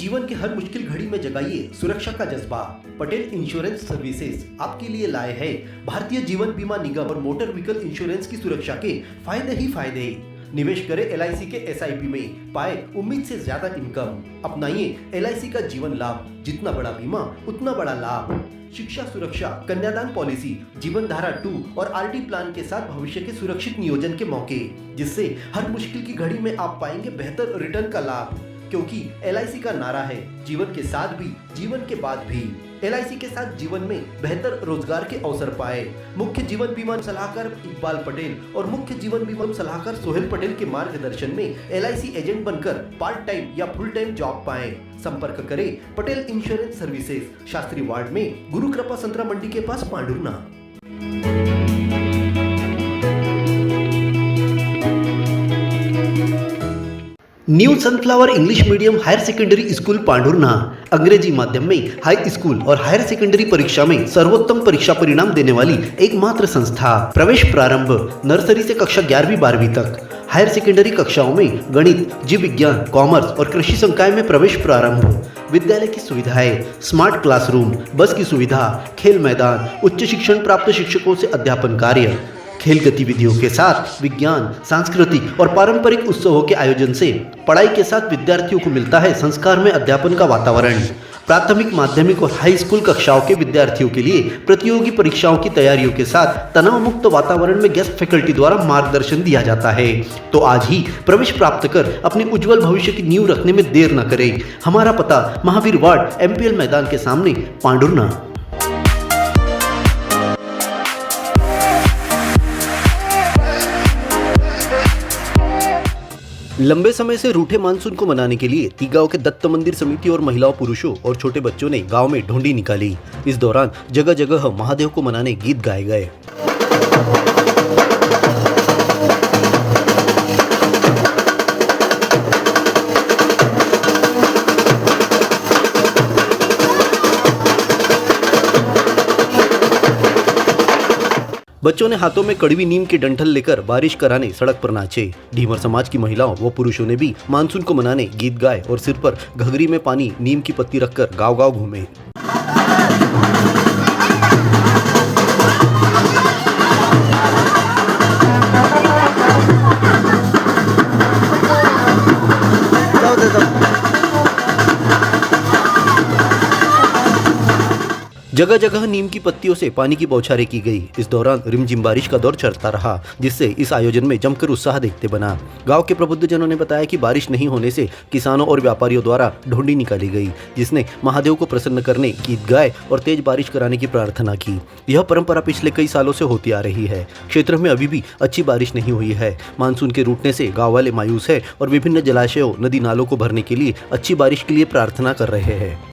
जीवन के हर मुश्किल घड़ी में जगाइए सुरक्षा का जज्बा। पटेल इंश्योरेंस सर्विसेज आपके लिए लाए हैं भारतीय जीवन बीमा निगम और मोटर व्हीकल इंश्योरेंस की सुरक्षा के फायदे ही फायदे। निवेश करें LIC के SIP में, पाए उम्मीद से ज्यादा इनकम। अपनाइए LIC का जीवन लाभ, जितना बड़ा बीमा उतना बड़ा लाभ। शिक्षा सुरक्षा, कन्यादान पॉलिसी, जीवन धारा 2 और RD प्लान के साथ भविष्य के सुरक्षित नियोजन के मौके, जिससे हर मुश्किल की घड़ी में आप पाएंगे बेहतर रिटर्न का लाभ। क्योंकि LIC का नारा है जीवन के साथ भी जीवन के बाद भी। LIC के साथ जीवन में बेहतर रोजगार के अवसर पाए। मुख्य जीवन बीमा सलाहकार इकबाल पटेल और मुख्य जीवन बीमा सलाहकार सोहेल पटेल के मार्गदर्शन में LIC एजेंट बनकर पार्ट टाइम या फुल टाइम जॉब पाएं। संपर्क करें Patel insurance services, Shastri ward में, गुरु कृपा संतरा मंडी के पास, Pandhurna. New sunflower English medium higher secondary school Pandhurna अंग्रेजी माध्यम में हाई स्कूल और हायर सेकेंडरी परीक्षा में सर्वोत्तम परीक्षा परिणाम देने वाली एकमात्र संस्था। प्रवेश प्रारंभ नर्सरी से कक्षा 11वीं-12वीं तक। हायर सेकेंडरी कक्षाओं में गणित, जीव विज्ञान, कॉमर्स और कृषि संकाय में प्रवेश प्रारंभ। विद्यालय की सुविधाएं, स्मार्ट क्लासरूम, बस की सुविधा, खेल मैदान, उच्च शिक्षण प्राप्त शिक्षकों से अध्यापन कार्य। खेल गतिविधियों के साथ विज्ञान, सांस्कृतिक और पारंपरिक उत्सवों के आयोजन से पढ़ाई के साथ विद्यार्थियों को मिलता है संस्कार में अध्यापन का वातावरण। प्राथमिक, माध्यमिक और हाई स्कूल कक्षाओं के विद्यार्थियों के लिए प्रतियोगी परीक्षाओं की तैयारियों के साथ तनाव मुक्त वातावरण में गेस्ट फैकल्टी द्वारा मार्गदर्शन दिया जाता है। तो आज ही प्रवेश प्राप्त कर अपने उज्जवल भविष्य की नींव रखने में देर न करें। हमारा पता महावीर वार्ड, MPL मैदान के सामने, पांडुरना। लंबे समय से रूठे मानसून को मनाने के लिए तीगांव के दत्त मंदिर समिति और महिलाओं, पुरुषों और छोटे बच्चों ने गांव में ढोंडी निकाली। इस दौरान जगह जगह महादेव को मनाने गीत गाए गए। बच्चों ने हाथों में कड़वी नीम के डंठल लेकर बारिश कराने सड़क पर नाचे। ढीमर समाज की महिलाओं व पुरुषों ने भी मानसून को मनाने गीत गाए और सिर पर घघरी में पानी, नीम की पत्ती रखकर गांव-गांव घूमे। जगह जगह नीम की पत्तियों से पानी की बौछारें की गई। इस दौरान रिमझिम बारिश का दौर चलता रहा, जिससे इस आयोजन में जमकर उत्साह देखते बना। गांव के प्रबुद्धजनों ने बताया कि बारिश नहीं होने से किसानों और व्यापारियों द्वारा ढोंडी निकाली गई, जिसने महादेव को प्रसन्न करने गीत गाए और तेज बारिश कराने की प्रार्थना की। यह परंपरा पिछले कई सालों से होती आ रही है। क्षेत्र में अभी भी अच्छी बारिश नहीं हुई है। मानसून के रूठने से गाँव वाले मायूस है और विभिन्न जलाशयों, नदी नालों को भरने के लिए अच्छी बारिश के लिए प्रार्थना कर रहे हैं।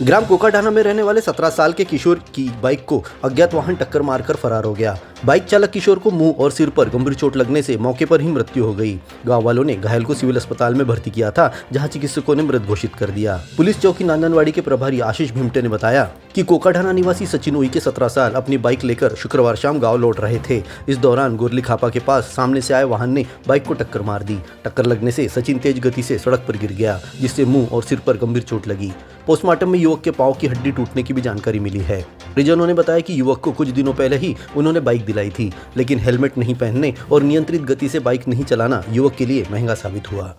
ग्राम कोकाढाना में रहने वाले 17 साल के किशोर की बाइक को अज्ञात वाहन टक्कर मारकर फरार हो गया। बाइक चालक किशोर को मुंह और सिर पर गंभीर चोट लगने से मौके पर ही मृत्यु हो गई। गांव वालों ने घायल को सिविल अस्पताल में भर्ती किया था, जहां चिकित्सकों ने मृत घोषित कर दिया। पुलिस चौकी नांदनवाड़ी के प्रभारी आशीष भिमटे ने बताया कि कोकाढाना निवासी सचिन उई के 17 साल अपनी बाइक लेकर शुक्रवार शाम गाँव लौट रहे थे। इस दौरान गोरली खापा के पास सामने से आए वाहन ने बाइक को टक्कर मार दी। टक्कर लगने से सचिन तेज गति से सड़क पर गिर गया, जिससे मुंह और सिर पर गंभीर चोट लगी। पोस्टमार्टम में युवक के पांव की हड्डी टूटने की भी जानकारी मिली है। परिजनों ने बताया कि युवक को कुछ दिनों पहले ही उन्होंने बाइक दिलाई थी, लेकिन हेलमेट नहीं पहनने और नियंत्रित गति से बाइक नहीं चलाना युवक के लिए महंगा साबित हुआ।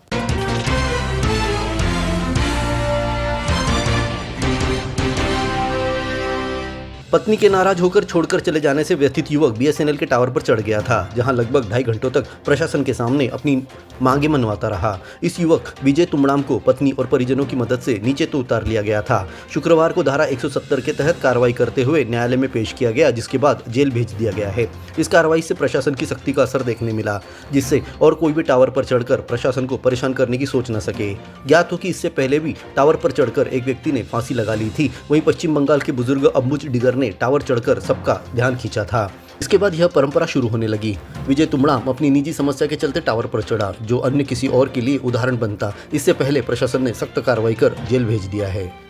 पत्नी के नाराज होकर छोड़कर चले जाने से व्यथित युवक BSNL के टावर पर चढ़ गया था, जहां लगभग 2.5 घंटों तक प्रशासन के सामने अपनी मांगे मनवाता रहा। इस युवक विजय तुमड़ाम को पत्नी और परिजनों की मदद से नीचे तो उतार लिया गया था। शुक्रवार को धारा 170 के तहत कार्रवाई करते हुए न्यायालय में पेश किया गया, जिसके बाद जेल भेज दिया गया है। इस कार्रवाई से प्रशासन की सख्ती का असर देखने मिला, जिससे और कोई भी टावर पर चढ़कर प्रशासन को परेशान करने की सोच न सके। ज्ञात हो कि इससे पहले भी टावर पर चढ़कर एक व्यक्ति ने फांसी लगा ली थी। वहीं पश्चिम बंगाल के बुजुर्ग अब्बुज डिगर ने टावर चढ़कर सबका ध्यान खींचा था। इसके बाद यह परंपरा शुरू होने लगी। विजय तुम्बड़ाम अपनी निजी समस्या के चलते टावर पर चढ़ा, जो अन्य किसी और के लिए उदाहरण बनता। इससे पहले प्रशासन ने सख्त कार्रवाई कर जेल भेज दिया है।